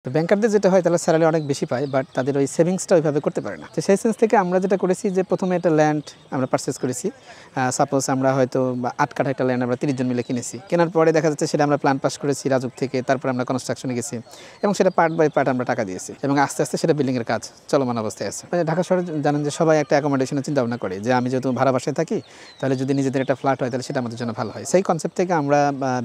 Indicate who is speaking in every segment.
Speaker 1: তো ব্যাংকারদের যেটা হয় তারা স্যালারি অনেক বেশি পায়, বাট তাদের ওই সেভিংসটা ওইভাবে করতে পারে না। তো সেই সেন্স থেকে আমরা যেটা করেছি যে প্রথমে একটা ল্যান্ড আমরা পারচেস করেছি। সাপোজ আমরা হয়তো 8 কাঠা একটা ল্যান্ড আমরা 30 জন মিলে কিনেছি। কেনার পরে দেখা যাচ্ছে সেটা আমরা প্ল্যান পাস করেছি রাজুক থেকে, তারপর আমরা কনস্ট্রাকশনে গেছি এবং সেটা পার্ট বাই পার্ট আমরা টাকা দিয়েছি এবং আস্তে আস্তে সেটা বিল্ডিংয়ের কাজ চলমান অবস্থায় আছে। মানে ঢাকা শহরে জানেন যে সবাই একটা অ্যাকোমোডেশনের চিন্তা ভাবনা করে যে আমি যেহেতু ভাড়া বাসায় থাকি তাহলে যদি নিজেদের একটা ফ্ল্যাট হয় তাহলে সেটা আমাদের জন্য ভালো হয়। সেই কনসেপ্ট থেকে আমরা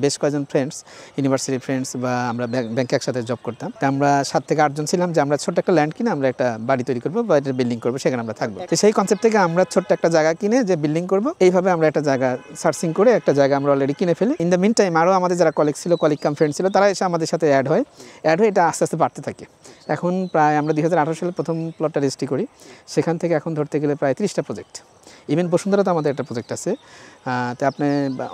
Speaker 1: বেশ কয়েকজন ফ্রেন্ডস, ইউনিভার্সিটি ফ্রেন্ডস বা আমরা ব্যাংকে একসাথে জব করতাম। তো আমরা 7 থেকে 8 জন ছিলাম যে আমরা ছোট্ট একটা ল্যান্ড কিনে আমরা একটা বাড়ি তৈরি করবো বা একটা বিল্ডিং করবো, সেখানে আমরা থাকবো। তো সেই কনসেপ্ট থেকে আমরা ছোট্ট একটা জায়গা কিনে যে বিল্ডিং করবো, এইভাবে আমরা একটা জায়গা সার্চিং করে একটা জায়গা আমরা অলরেডি কিনে ফেলি। ইন দ্য মিন টাইম আরও আমাদের যারা কলিগ ছিল, কলিগ কাম ফ্রেন্ড ছিল, তারা এসে আমাদের সাথে অ্যাড হয়ে এটা আস্তে আস্তে বাড়তে থাকে। এখন প্রায় আমরা 2018 সালে প্রথম প্লটটা রেজিস্ট্রি করি, সেখান থেকে এখন ধরতে গেলে প্রায় 30টা প্রজেক্ট। ইভেন বসুন্ধরা তো আমাদের একটা প্রজেক্ট আছে। তো আপনি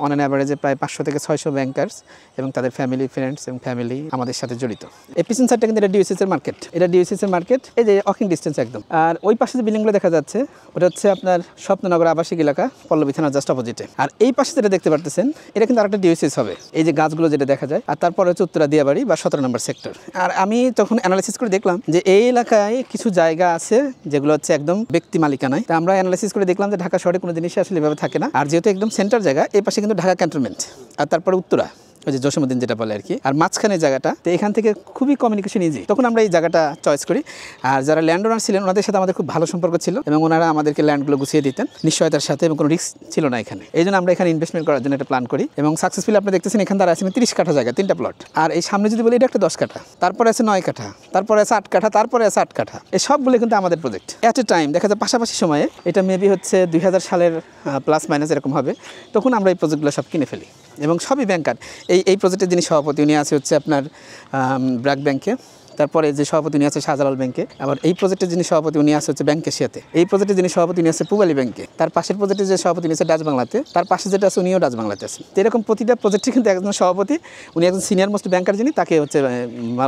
Speaker 1: অন অ্যান অ্যাভারেজে প্রায় 500 থেকে 600 ব্যাংকার্স এবং তাদের ফ্যামিলি, ফ্রেন্ডস এবং ফ্যামিলি আমাদের সাথে জড়িত। এই পিছন সাইডটা কিন্তু এটা ডিওসিসের মার্কেট, মার্কেট এই যে ওয়াকিং ডিস্টেন্স একদম। আর ওই পাশে যে বিল্ডিংগুলো দেখা যাচ্ছে ওটা হচ্ছে আপনার স্বপ্ননগর আবাসিক এলাকা, পল্লবী থানার জাস্ট অপোজিটে। আর এই পাশে যেটা দেখতে পারতেছেন এটা কিন্তু আরেকটা ডিওসিস হবে, এই যে গাছগুলো যেটা দেখা যায়। আর তারপরে হচ্ছে উত্তরা দিয়াবাড়ি বা 17 নম্বর সেক্টর। আর আমি তখন অ্যানালাইসিস করে দেখলাম যে এই এলাকায় কিছু জায়গা আছে যেগুলো হচ্ছে একদম ব্যক্তি মালিকানায়। তা আমরা অ্যানালাইসিস করে দেখলাম যে ঢাকা শহরে কোনো জিনিসই আসলে এভাবে থাকে না। আর যেহেতু একদম সেন্টার জায়গা, এই পাশে কিন্তু ঢাকা ক্যান্টনমেন্ট, আর তারপরে উত্তরা, ওই যে জসীমউদ্দিন যেটা বলে আর কি। আর মাঝখানে জায়গাটা, তো এখান থেকে খুবই কমিউনিকেশন ইজি। তখন আমরা এই জায়গাটা চয়েস করি। আর যারা ল্যান্ড ওনার ছিলেন ওনাদের সাথে আমাদের খুব ভালো সম্পর্ক ছিল এবং ওনারা আমাদেরকে ল্যান্ডগুলো গুছিয়ে দিতেন নিশ্চয়তার সাথে এবং কোনো রিস্ক ছিল না এখানে। এই জন্য আমরা এখানে ইনভেস্টমেন্ট করার জন্য একটা প্ল্যান করি এবং সাকসেসফুলি আপনি দেখতেছেন এখানে তারা আছে 30 কাঠা জায়গা, 3টা প্লট। আর এই সামনে যদি বলি এটা একটা 10 কাঠা, তারপরে আছে 9 কাঠা, তারপরে আছে 8 কাঠা, তারপরে আছে 8 কাঠা। এই সবগুলো কিন্তু আমাদের প্রজেক্ট অ্যাট এ টাইম। দেখা যায় পাশাপাশি সময়ে, এটা মেবি হচ্ছে 2000 সালের প্লাস মাইনাস এরকম হবে, তখন আমরা এই প্রজেক্টগুলো সব কিনে ফেলি এবং সবই ব্যাংকার। এই প্রজেক্টের যিনি সভাপতি উনি আছে হচ্ছে আপনার ব্র্যাক ব্যাংকে, তারপরে যে সভাপতি উনি আছে শাহজালাল ব্যাংকে, আবার এই প্রজেক্টের যিনি সভাপতি উনি আছে হচ্ছে ব্যাংক এশিয়াতে, এই প্রজেক্টের যিনি সভাপতি উনি আছে পূবালী ব্যাংকে, তার পাশের প্রজেক্টের যে সভাপতি উনি আছে ডাচ বাংলাতে, তার পাশে যেটা আছে উনিও ডাচ বাংলাতে আছে। তো এরকম প্রতিটা প্রজেক্টে কিন্তু একজন সভাপতি, উনি একজন সিনিয়র মোস্ট ব্যাংকার যিনি, তাকে হচ্ছে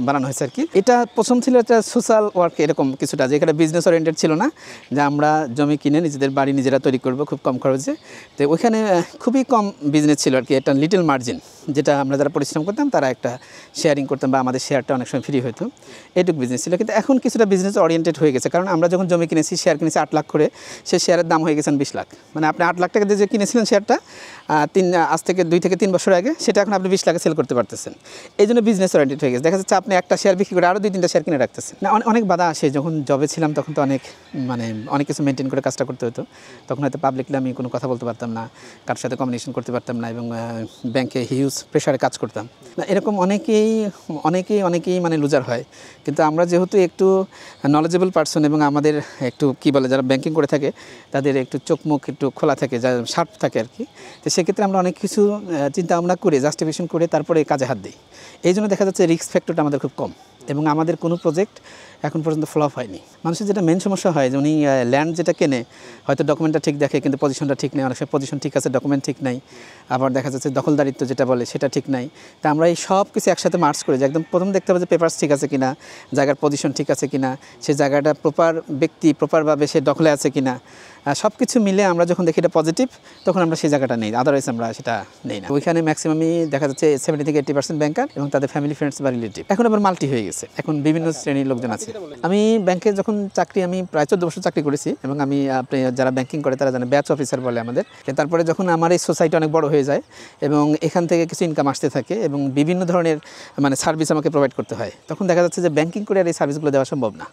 Speaker 1: বানানো হয়েছে আর কি। এটা প্রথম ছিল একটা সোশ্যাল ওয়ার্ক এরকম কিছুটা, যে এখানে বিজনেস ওরিয়েন্টেড ছিল না যে আমরা জমি কিনে নিজেদের বাড়ি নিজেরা তৈরি করবো খুব কম খরচে। তো ওইখানে খুবই কম বিজনেস ছিল আর কি, একটা লিটল মার্জিন, যেটা আমরা যারা পরিশ্রম করতাম তারা একটা শেয়ারিং করতাম বা আমাদের শেয়ারটা অনেক সময় ফ্রি হতো, এইটুকু বিজনেস ছিল। কিন্তু এখন কিছুটা বিজনেস ওরিয়েন্টেড হয়ে গেছে, কারণ আমরা যখন জমি কিনেছি, শেয়ার কিনেছি 8 লাখ করে, সেই শেয়ারের দাম হয়ে গেছেন 20 লাখ। মানে আপনি 8 লাখ টাকা দিয়ে যে কিনেছিলেন শেয়ারটা আজ থেকে 2 থেকে 3 বছর আগে, সেটা এখন আপনি 20 লাখে সেল করতে পারতেছেন। এই জন্য বিজনেস ওরিয়েন্টেড হয়ে গেছে। দেখা যাচ্ছে আপনি একটা শেয়ার বিক্রি করে আরও 2-3টা শেয়ার কিনে রাখতেছেন। না, অনেক বাধা আসে। যখন জবে ছিলাম তখন তো অনেক কিছু মেনটেন করে কাজটা করতে হতো। তখন হয়তো পাবলিকলি আমি কোনো কথা বলতে পারতাম না, কারোর সাথে কমিউনিকেশন করতে পারতাম না এবং ব্যাংকে হিউজ প্রেশারে কাজ করতাম না। এরকম অনেকেই মানে লুজার হয়। কিন্তু আমরা যেহেতু একটু নলেজেবল পারসন এবং আমাদের একটু কী বলে, যারা ব্যাংকিং করে থাকে তাদের একটু চোখ মুখ একটু খোলা থাকে, যা শার্প থাকে আর কি। তো সেক্ষেত্রে আমরা অনেক কিছু চিন্তা ভাবনা করে জাস্টিফিকেশন করে তারপরে কাজে হাত দিই। এই জন্য দেখা যাচ্ছে রিস্ক ফ্যাক্টরটা আমাদের খুব কম এবং আমাদের কোনো প্রজেক্ট এখন পর্যন্ত ফ্লপ হয়নি। মানুষের যেটা মেন সমস্যা হয় যে উনি ল্যান্ড যেটা কেনে হয়তো ডকুমেন্টটা ঠিক দেখে কিন্তু পজিশনটা ঠিক নেই, অনেক সময় পজিশন ঠিক আছে ডকুমেন্ট ঠিক নাই, আবার দেখা যাচ্ছে দখলদারিত্ব যেটা বলে সেটা ঠিক নাই। তা আমরা এই সব কিছু একসাথে মার্চ করে যে একদম প্রথম দেখতে হবে যে পেপারস ঠিক আছে কিনা, জায়গার পজিশন ঠিক আছে কিনা, সে জায়গাটা প্রপার ব্যক্তি প্রপারভাবে সে দখলে আছে কিনা, সব কিছু মিলে আমরা যখন দেখি এটা পজিটিভ তখন আমরা সেই জায়গাটা নেই, আদারওয়াইজ আমরা সেটা নেই না। ওইখানে ম্যাক্সিমামই দেখা যাচ্ছে 70 থেকে 80% ব্যাংকার এবং তাদের ফ্যামিলি ফ্রেন্ডস বা রিলেটিভ। এখন আবার মাল্টি হয়ে গেছে, এখন বিভিন্ন শ্রেণীর লোকজন আছে। আমি ব্যাংকে যখন আমি প্রায় 14 বছর চাকরি করেছি এবং আমি আপনি যারা ব্যাংকিং করে তারা জানে ব্যাচ অফিসার বলে আমাদের। তারপরে যখন আমার এই সোসাইটি অনেক বড় হয়ে যায় এবং এখান থেকে কিছু ইনকাম আসতে থাকে এবং বিভিন্ন ধরনের সার্ভিস আমাকে প্রোভাইড করতে হয়, তখন দেখা যাচ্ছে যে ব্যাংকিং করে আর এই সার্ভিসগুলো দেওয়া সম্ভব না।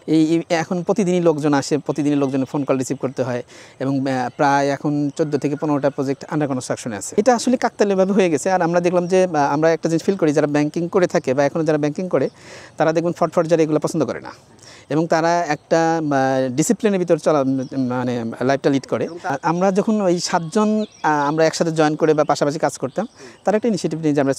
Speaker 1: এখন প্রতিদিনই লোকজন আসে, প্রতিদিনই লোকজনের ফোন কল রিসিভ করতে হয় এবং প্রায় এখন 14 থেকে 15টা প্রজেক্ট আন্ডার কনস্ট্রাকশনে আছে। এটা আসলে কাকতালীয়ভাবে হয়ে গেছে। আর আমরা দেখলাম যে আমরা একটা জিনিস ফিল করি, যারা ব্যাংকিং করে থাকে বা এখনও যারা ব্যাংকিং করে তারা দেখবেন ফটফট যারা এগুলো পছন্দ করে না এবং তারা একটা ডিসিপ্লিনের ভিতর লাইফটা লিড করে। আমরা যখন ওই 7 জন আমরা একসাথে জয়েন করে বা পাশাপাশি কাজ করতাম, তারা একটা ইনিশিয়েটিভ নিয়ে যে আমরা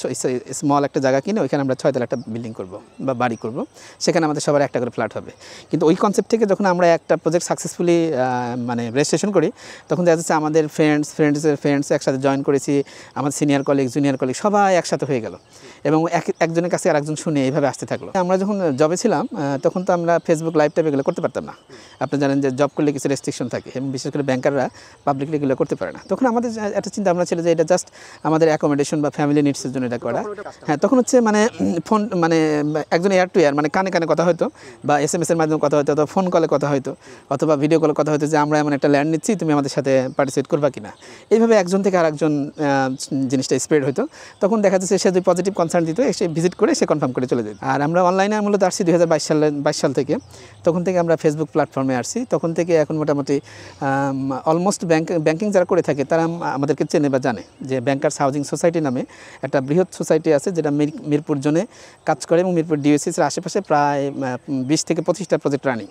Speaker 1: স্মল একটা জায়গা কিনে ওইখানে আমরা 6 তলা একটা বিল্ডিং করব বা বাড়ি করব, সেখানে আমাদের সবার একটা করে ফ্ল্যাট হবে। কিন্তু ওই কনসেপ্ট থেকে যখন আমরা একটা প্রজেক্ট সাকসেসফুলি রেজিস্ট্রেশন করি, তখন দেখা যাচ্ছে আমাদের ফ্রেন্ডস একসাথে জয়েন করেছি, আমাদের সিনিয়র কলিগ জুনিয়র কলিগ সবাই একসাথে হয়ে গেল এবং একজনের কাছে আরেকজন শুনে এইভাবে আসতে থাকলো। আমরা যখন জবে ছিলাম তখন তো আমরা ফেসবুক ফেসবুক লাইভ টাইপ এগুলো করতে পারতাম না। আপনি জানেন যে জব করলে কিছু রেস্ট্রিকশন থাকে এবং বিশেষ করে ব্যাংকাররা পাবলিকলি এগুলো করতে পারে না। তখন আমাদের একটা চিন্তা ভাবনা ছিল যে এটা জাস্ট আমাদের অ্যাকোমোডেশন বা ফ্যামিলি নিডসের জন্য এটা করা। হ্যাঁ, তখন হচ্ছে মানে ফোন মানে একজন এয়ার টু এয়ার মানে কানে কানে কথা হয়তো, বা SMS এর মাধ্যমে কথা হয়তো, অথবা ফোন কলে কথা হয়তো, অথবা ভিডিও কলে কথা হয়তো যে আমরা এমন একটা ল্যান্ড নিচ্ছি, তুমি আমাদের সাথে পার্টিসিপেট করবা কিনা। এইভাবে একজন থেকে আরেকজন জিনিসটা স্প্রেড হতো। তখন দেখা যাচ্ছে সে যদি পজিটিভ কনসার্ন দিত, সে ভিজিট করে সে কনফার্ম করে চলে যেত। আর আমরা অনলাইনে মূলত আসছি 2022 সাল থেকে। তখন থেকে আমরা ফেসবুক প্ল্যাটফর্মে আসছি। তখন থেকে এখন মোটামুটি অলমোস্ট ব্যাংকিং যারা করে থাকে তারা আমাদেরকে চেনে বা জানে যে ব্যাংকার্স হাউজিং সোসাইটি নামে একটা বৃহৎ সোসাইটি আছে, যেটা মিরপুর জোনে কাজ করে এবং মিরপুর ডিওসিসের আশেপাশে প্রায় 20 থেকে 25টা প্রজেক্ট রানিং।